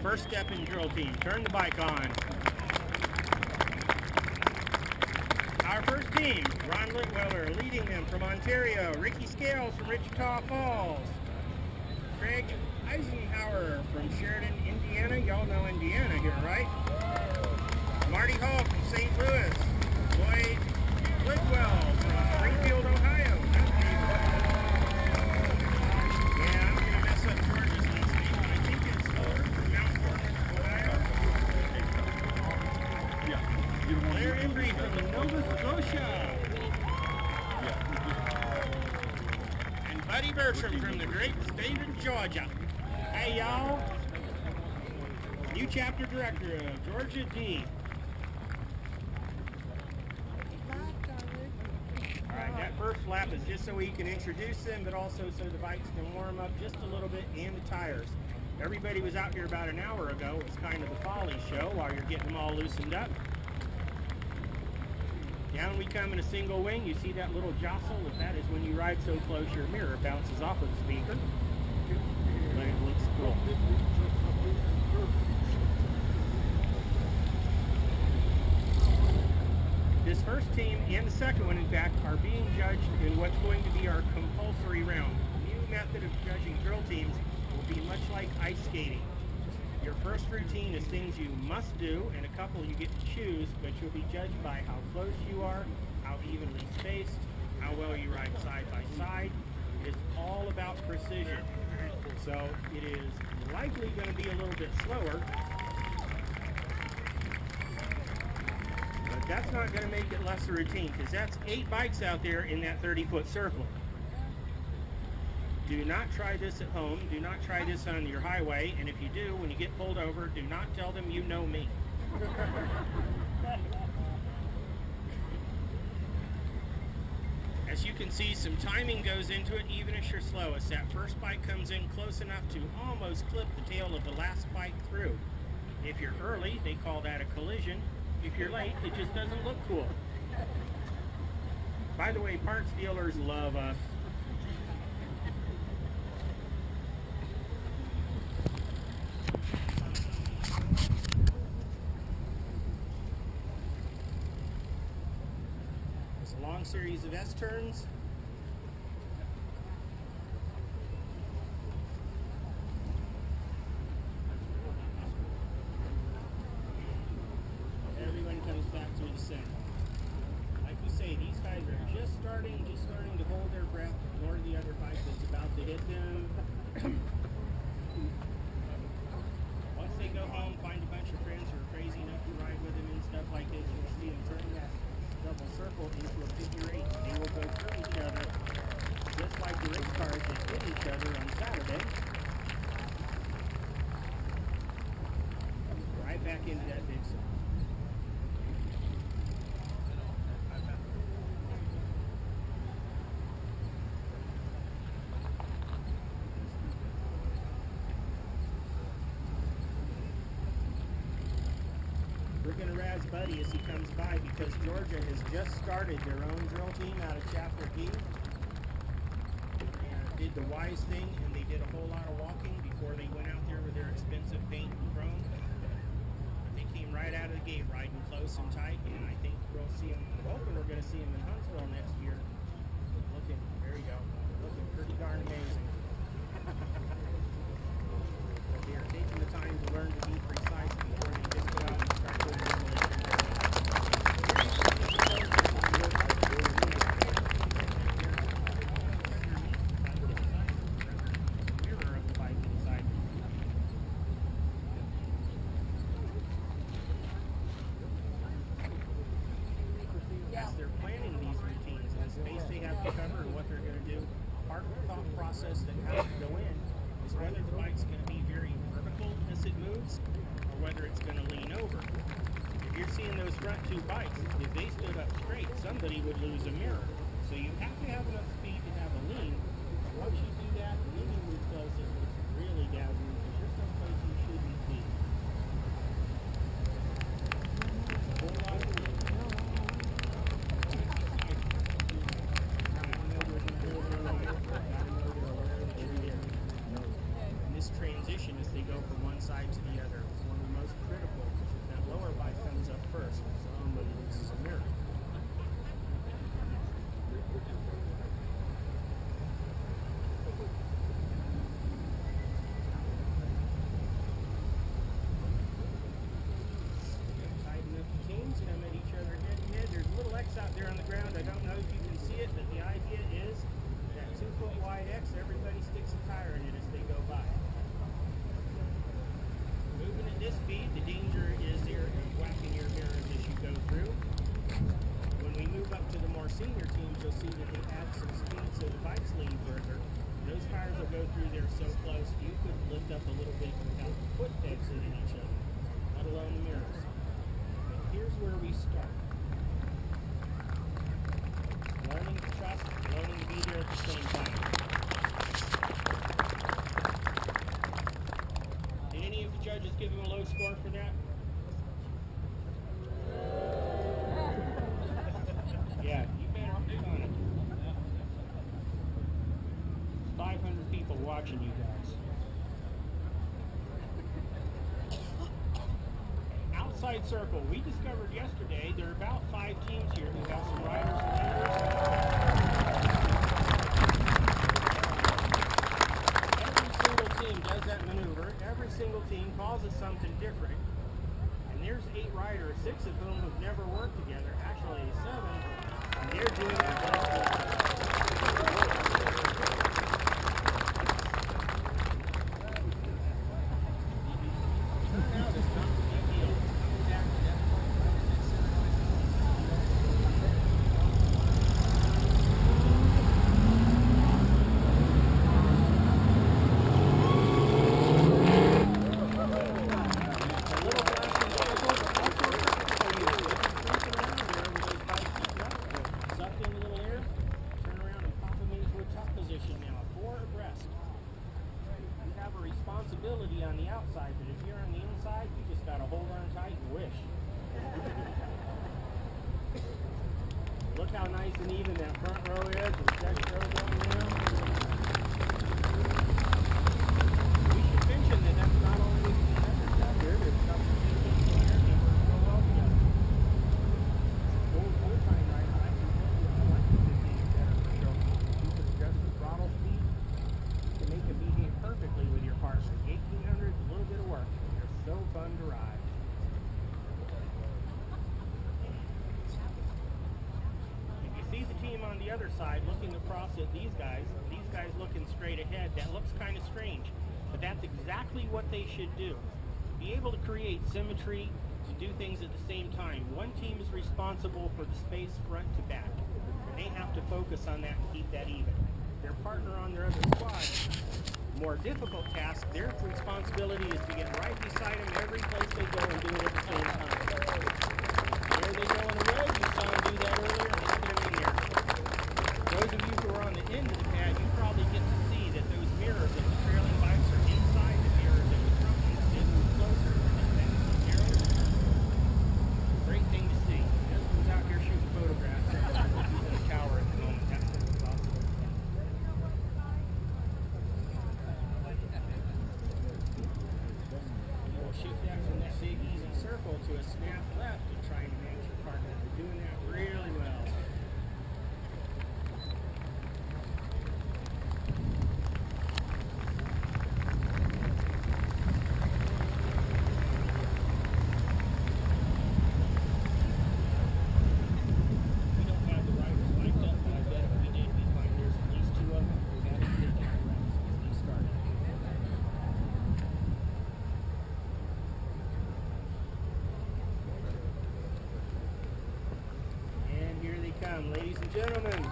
First step in drill team, turn the bike on. Our first team, Ron Litweller leading them from Ontario, Ricky Scales from Wichita Falls, Craig Eisenhower from Sheridan, Indiana. Y'all know Indiana here, right? Marty Hall from St. Louis, Lloyd Lidwell from Springfield, Ohio. Yeah, I'm going to mess up Georgia's last name, but I think it's from Mount Vernon, Ohio. Yeah. Blair Embry from Nova Scotia. Yeah. And Buddy Bertram from the great state of Georgia. Hey, y'all. New chapter director of Georgia D. Alright, that first lap is just so we can introduce them, but also so the bikes can warm up just a little bit, and the tires. Everybody was out here about an hour ago. It was kind of the folly show while you're getting them all loosened up. Down we come in a single wing. You see that little jostle? That is when you ride so close your mirror bounces off of the speaker. But it looks cool. This first team and the second one, in fact, are being judged in what's going to be our compulsory round. The new method of judging drill teams will be much like ice skating. Your first routine is things you must do, and a couple you get to choose, but you'll be judged by how close you are, how evenly spaced, how well you ride side by side. It's all about precision. So it is likely going to be a little bit slower, but that's not going to make it less a routine, because that's 8 bikes out there in that 30-foot circle. Do not try this at home. Do not try this on your highway. And if you do, when you get pulled over, do not tell them you know me. As you can see, some timing goes into it, even as you're slowest. That first bike comes in close enough to almost clip the tail of the last bike through. If you're early, they call that a collision. If you're late, it just doesn't look cool. By the way, parts dealers love us. Long series of S-turns. Everyone comes back to the center. Like we say, these guys are just starting to hold their breath. Ignore the other bike that's about to hit them. Once they go home, find a bunch of friends who are crazy enough to ride with them and stuff like this, you'll see them turn that double circle into a figure 8. They will go through each other, just like the race cars that hit each other on Saturday. Right back into that big circle. We're going to razz Buddy as he comes by, because Georgia has just started their own drill team out of Chapter D. And did the wise thing, and they did a whole lot of walking before they went out there with their expensive paint and chrome. They came right out of the gate riding close and tight, and I think we'll see them. I'm hoping we're going to see them in Huntsville next year. Looking, there you go, looking pretty darn amazing. But they are taking the time to learn to be precise before they just go out and start doing regulation. They're planning these routines and the space they have to cover and what they're going to do. Part of the thought process that has to go in is whether the bike's going to be very vertical as it moves or whether it's going to lean over. If you're seeing those front 2 bikes, if they stood up straight, somebody would lose a mirror. So you have to have enough speed to have a lean. Once you do that, and then you move close, it looks really dazzling because you're someplace you shouldn't be. A whole lot of transition as they go go from one side to the other. It's one of the most critical. That lower bike comes up first, so somebody loses a mirror. Tighten up the teams, come at each other head to head. There's a little X out there on the ground. I don't know if you can see it, but the idea is that 2-foot wide X, everybody sticks a tire in it as they go by. Moving at this speed, the danger is there of whacking your mirrors as you go through. When we move up to the more senior teams, you'll see that they add some speed so the bikes lean further. Those tires will go through there so close you could lift up a little bit without the foot pegs hitting each other, let alone the mirrors. But here's where we start. Learning to trust, learning to be there at the same time. Did any of the judges give him a low score for that? Yeah, you better be on it. 500 people watching you guys. Outside circle. We discovered yesterday there are about 5 teams here who have some riders and leaders. Every single team does that maneuver. Every single team calls it something different. And there's 8 riders, 6 of whom have never worked together. Actually, 7. And they're doing that well. On the outside, but if you're on the inside, you just gotta hold on tight and wish. Look how nice and even that front row is, and second row going down. We should mention that that's not only the competitors out there, there's a couple of people in there that work so well together. Full-time right, I can tell you, I like the 15 better for sure. You can adjust the throttle speed to make it behave perfectly with your partner. 1800 is a little bit of work. They're so fun to ride. If you see the team on the other side looking across at these guys looking straight ahead, that looks kind of strange. But that's exactly what they should do. Be able to create symmetry, to do things at the same time. One team is responsible for the space front to back. And they have to focus on that and keep that even. Their partner on their other squad, more difficult task, their responsibility is to get right beside them every place they go and do it at the same time. There they go on the road, you saw them do that earlier, and look at them in there. Those of you who are on the end of the pad, you probably get to see that those mirrors of the trailing bikes are inside the mirrors of the front ones. They move closer and that's the mirrors. Great thing to see. Justin's out here shooting photographs. He's in a tower at the moment. That's what it's possible. Shoot that from that big easy circle to a snap left and trying to manage your partner. They're doing that really well. We don't have the riders lined up, but I bet if we did, we'd find there's at least 2 of them who got to take out runs as they started. And here they come, ladies and gentlemen.